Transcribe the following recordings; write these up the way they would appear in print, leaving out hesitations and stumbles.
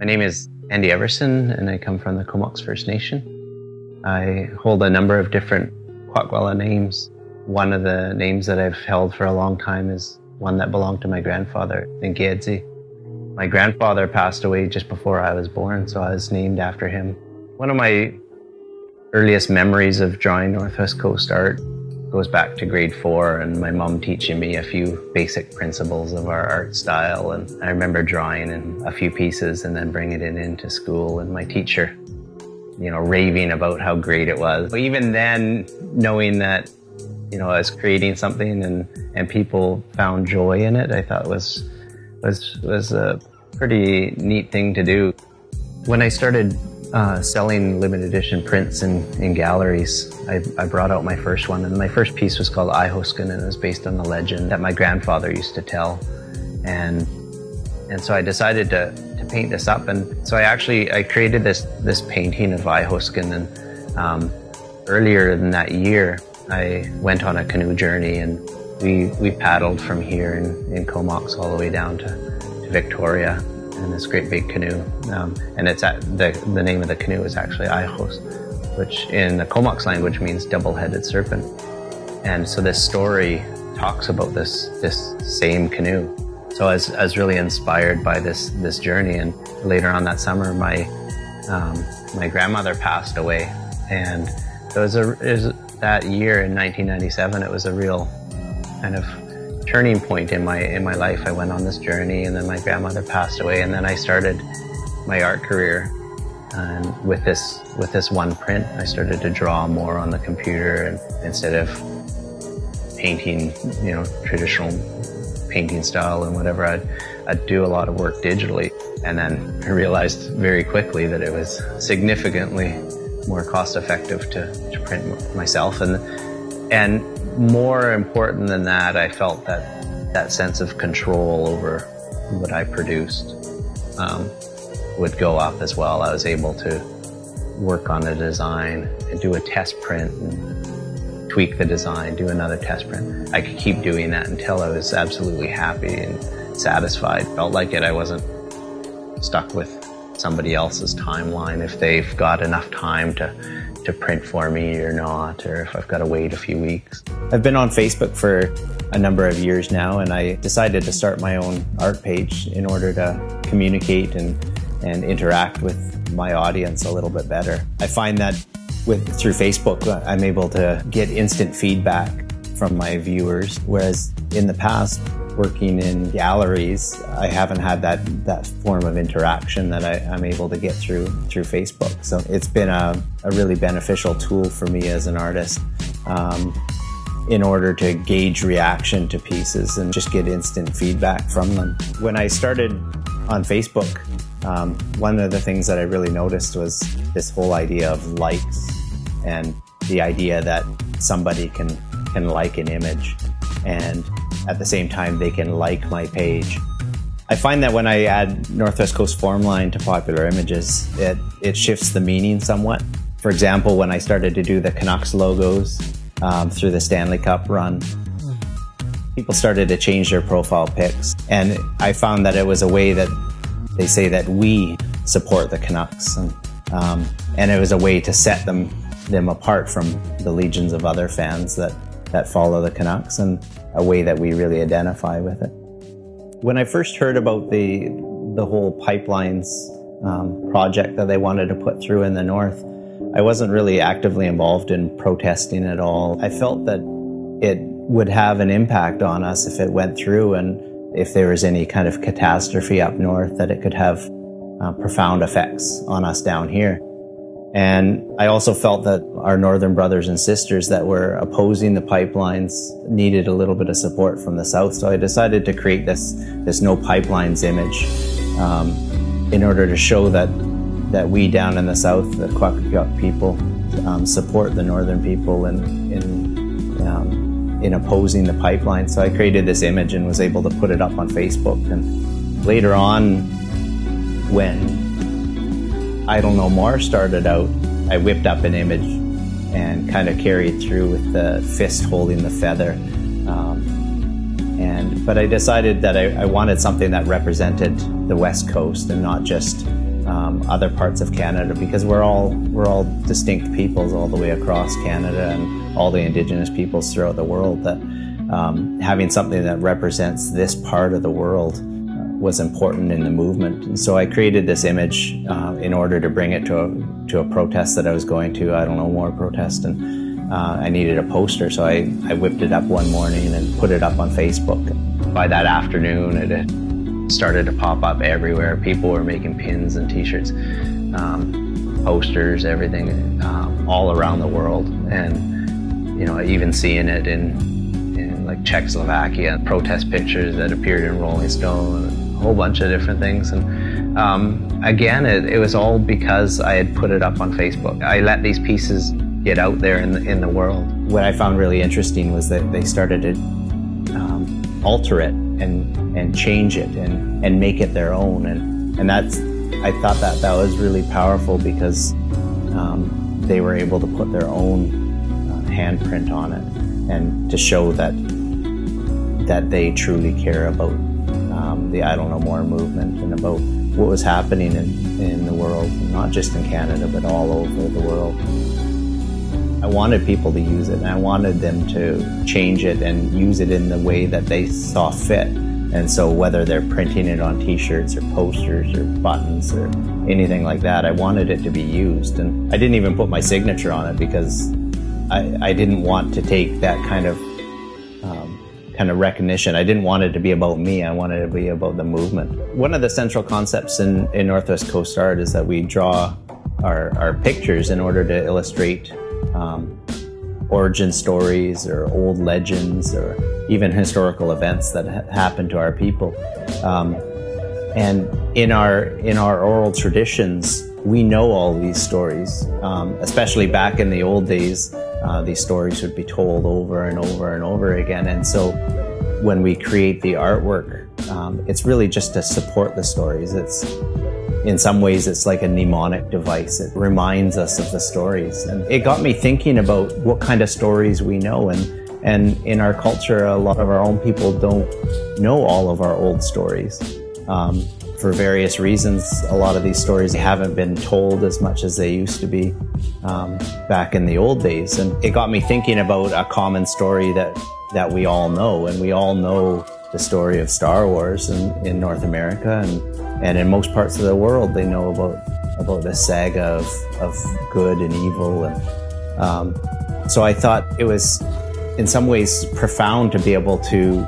My name is Andy Everson, and I come from the Comox First Nation. I hold a number of different Kwakwa names. One of the names that I've held for a long time is one that belonged to my grandfather, McKenzie. My grandfather passed away just before I was born, so I was named after him. One of my earliest memories of drawing Northwest Coast art goes back to grade 4 and my mom teaching me a few basic principles of our art style. And I remember drawing in a few pieces and then bringing it into school, and my teacher, raving about how great it was. But even then, knowing that, I was creating something and people found joy in it, I thought was a pretty neat thing to do. When I started selling limited edition prints in galleries, I brought out my first one, and my first piece was called Ihoskin, and it was based on the legend that my grandfather used to tell. And so I decided to paint this up, and so I created this painting of Ihoskin, and earlier in that year I went on a canoe journey, and we paddled from here in Comox all the way down to Victoria in this great big canoe, and it's the name of the canoe is actually Ihos, which in the Comox language means double-headed serpent. And so this story talks about this same canoe. So I was really inspired by this journey. And later on that summer, my grandmother passed away, and it was that year in 1997. It was a real kind of turning point in my life. I went on this journey, and then my grandmother passed away, and then I started my art career. And with this one print, I started to draw more on the computer, and instead of painting, traditional painting style and whatever, I'd do a lot of work digitally. And then I realized very quickly that it was significantly more cost effective to print myself. And more important than that, I felt that sense of control over what I produced would go up as well. I was able to work on a design and do a test print and tweak the design, do another test print. I could keep doing that until I was absolutely happy and satisfied. Felt like I wasn't stuck with somebody else's timeline, if they've got enough time to print for me or not, or if I've got to wait a few weeks. I've been on Facebook for a number of years now, and I decided to start my own art page in order to communicate and interact with my audience a little bit better. I find that through Facebook, I'm able to get instant feedback from my viewers, whereas in the past, working in galleries, I haven't had that form of interaction that I'm able to get through Facebook. So it's been a really beneficial tool for me as an artist in order to gauge reaction to pieces and just get instant feedback from them. When I started on Facebook, one of the things that I really noticed was this whole idea of likes, and the idea that somebody can like an image, and at the same time they can like my page. I find that when I add Northwest Coast formline to popular images, it shifts the meaning somewhat. For example, when I started to do the Canucks logos through the Stanley Cup run, people started to change their profile pics, and I found that it was a way that they say that we support the Canucks, and it was a way to set them apart from the legions of other fans that follow the Canucks, and a way that we really identify with it. When I first heard about the whole pipelines project that they wanted to put through in the north, I wasn't really actively involved in protesting at all. I felt that it would have an impact on us if it went through, and if there was any kind of catastrophe up north, that it could have profound effects on us down here. And I also felt that our northern brothers and sisters that were opposing the pipelines needed a little bit of support from the south. So I decided to create this no pipelines image in order to show that we down in the south, the Kwakwa people, support the northern people in opposing the pipeline. So I created this image and was able to put it up on Facebook. And later on, when I Don't Know More started out, I whipped up an image and kind of carried through with the fist holding the feather. But I decided that I wanted something that represented the West Coast and not just other parts of Canada, because we're all distinct peoples all the way across Canada and all the Indigenous peoples throughout the world, that having something that represents this part of the world was important in the movement. And so I created this image in order to bring it to a protest that I was going to, I don't know, more protest, and I needed a poster, so I whipped it up one morning and put it up on Facebook. By that afternoon, it had started to pop up everywhere. People were making pins and t-shirts, posters, everything, all around the world. And, you know, even seeing it in like Czechoslovakia, protest pictures that appeared in Rolling Stone, and a whole bunch of different things. And again, it was all because I had put it up on Facebook. I let these pieces get out there in the world. What I found really interesting was that they started to alter it and change it and make it their own. And that's, I thought that was really powerful, because they were able to put their own handprint on it, and to show that they truly care about the I Don't Know More movement and about what was happening in the world, not just in Canada, but all over the world. I wanted people to use it, and I wanted them to change it and use it in the way that they saw fit. And so whether they're printing it on t-shirts or posters or buttons or anything like that, I wanted it to be used. And I didn't even put my signature on it, because I didn't want to take that kind of recognition. I didn't want it to be about me. I wanted it to be about the movement. One of the central concepts in Northwest Coast Art is that we draw our pictures in order to illustrate origin stories or old legends or even historical events that happen to our people. And in our oral traditions, we know all these stories, especially back in the old days. These stories would be told over and over and over again. And so when we create the artwork, it's really just to support the stories. In some ways, it's like a mnemonic device. It reminds us of the stories. And it got me thinking about what kind of stories we know. And in our culture, a lot of our own people don't know all of our old stories. For various reasons, a lot of these stories haven't been told as much as they used to be back in the old days. And it got me thinking about a common story that we all know. And we all know the story of Star Wars in North America, and in most parts of the world, they know about the saga of good and evil. And so I thought it was, in some ways, profound to be able to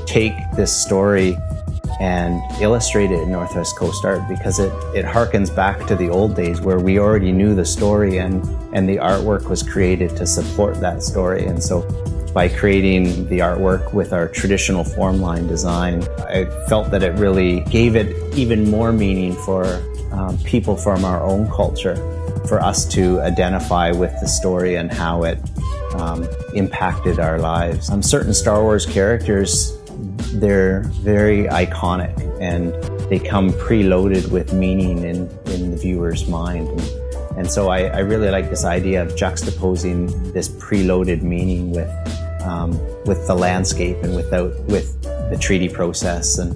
take this story and illustrate it in Northwest Coast Art, because it harkens back to the old days where we already knew the story, and the artwork was created to support that story. And so by creating the artwork with our traditional form line design, I felt that it really gave it even more meaning for people from our own culture, for us to identify with the story and how it impacted our lives. Certain Star Wars characters, they're very iconic, and they come preloaded with meaning in the viewer's mind. And so I really like this idea of juxtaposing this preloaded meaning with the landscape and with the treaty process, and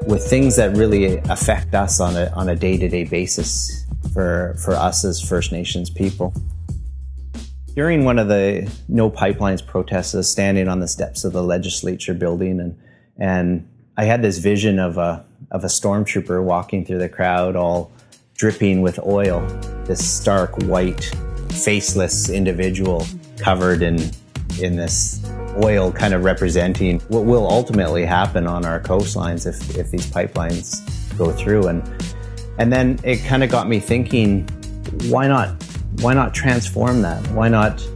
with things that really affect us on a day-to-day basis for us as First Nations people. During one of the No Pipelines protests, I was standing on the steps of the legislature building, and I had this vision of a stormtrooper walking through the crowd, all dripping with oil. This stark white, faceless individual covered in this oil, kind of representing what will ultimately happen on our coastlines if these pipelines go through. And then it kind of got me thinking, why not transform that? Why not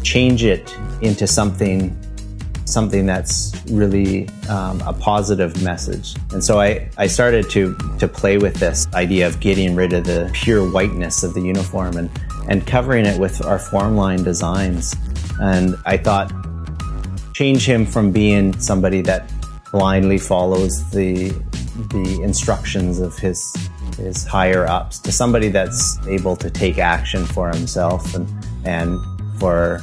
change it into something that's really a positive message? And so I started to play with this idea of getting rid of the pure whiteness of the uniform and covering it with our form line designs. And I thought, change him from being somebody that blindly follows the instructions of his higher ups to somebody that's able to take action for himself and for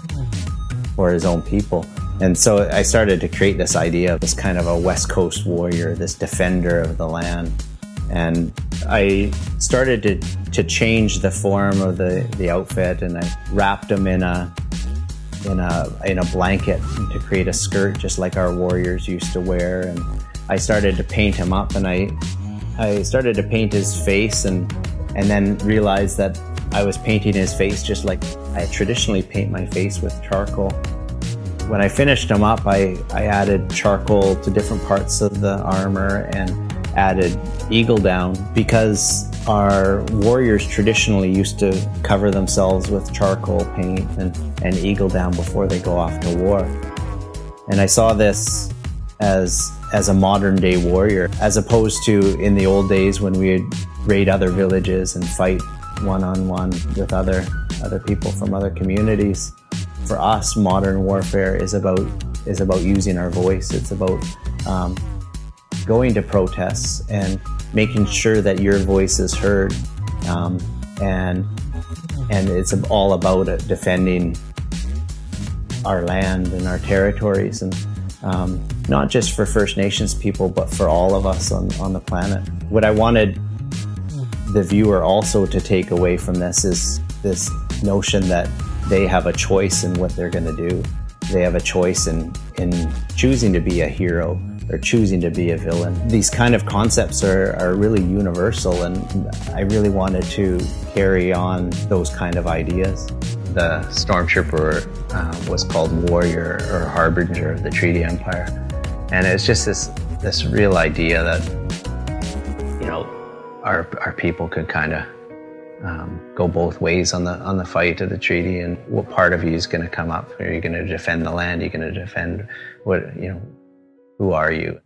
his own people. And so I started to create this idea of this kind of a West Coast warrior, this defender of the land. And I started to change the form of the outfit, and I wrapped them in a blanket to create a skirt just like our warriors used to wear. And I started to paint him up, and I started to paint his face, and then realized that I was painting his face just like I traditionally paint my face, with charcoal. When I finished him up, I added charcoal to different parts of the armor and added eagle down, because our warriors traditionally used to cover themselves with charcoal paint and eagle down before they go off to war. And I saw this as a modern day warrior, as opposed to in the old days when we would raid other villages and fight one-on-one with other people from other communities. For us, modern warfare is about using our voice. It's about going to protests and making sure that your voice is heard, and it's all about defending our land and our territories, and not just for First Nations people, but for all of us on the planet. What I wanted the viewer also to take away from this is this notion that they have a choice in what they're going to do. They have a choice in choosing to be a hero or choosing to be a villain. These kind of concepts are really universal, and I really wanted to carry on those kind of ideas. The stormtrooper was called Warrior or Harbinger of the Treaty Empire. And it's just this real idea that, you know, our people could kind of go both ways on the fight of the treaty, and what part of you is going to come up? Are you going to defend the land? Are you going to defend what, you know, who are you?